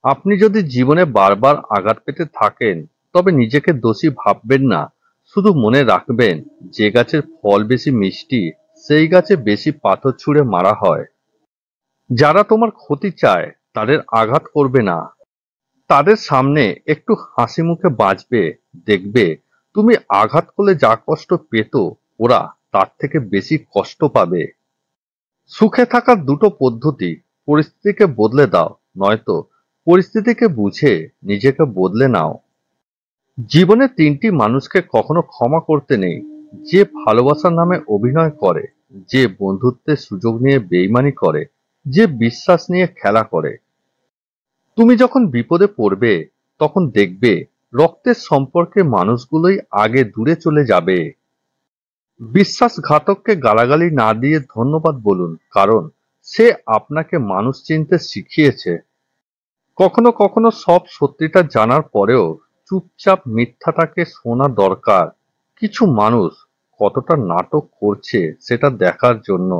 আপনি যদি জীবনে বারবার আঘাত পেতে থাকেন, তবে নিজেকে দোষী ভাববেন না। শুধু মনে রাখবেন, যে গাছের ফল বেশি মিষ্টি, সেই গাছে বেশি পাথর ছুঁড়ে মারা হয়। যারা তোমার ক্ষতি চায়, তাদের আঘাত করবে না। তাদের সামনে একটু হাসি মুখে বাঁচবে। দেখবে, তুমি আঘাত করলে যা কষ্ট পেত, ওরা তার থেকে বেশি কষ্ট পাবে। সুখে থাকার দুটো পদ্ধতি: পরিস্থিতিকে বদলে দাও, নয়তো পরিস্থিতিকে বুঝে নিজেকে বদলে নাও। জীবনে তিনটি মানুষকে কখনো ক্ষমা করতে নেই: যে ভালোবাসার নামে অভিনয় করে, যে বন্ধুত্বের সুযোগ নিয়ে বেইমানি করে, যে বিশ্বাস নিয়ে খেলা করে। তুমি যখন বিপদে পড়বে, তখন দেখবে রক্তের সম্পর্কে মানুষগুলোই আগে দূরে চলে যাবে। বিশ্বাসঘাতককে গালাগালি না দিয়ে ধন্যবাদ বলুন, কারণ সে আপনাকে মানুষ চিনতে শিখিয়েছে। কখনো কখনো সব সত্যিটা জানার পরেও চুপচাপ মিথ্যাটাকে শোনা দরকার। কিছু মানুষ কতটা নাটক করছে সেটা দেখার জন্য।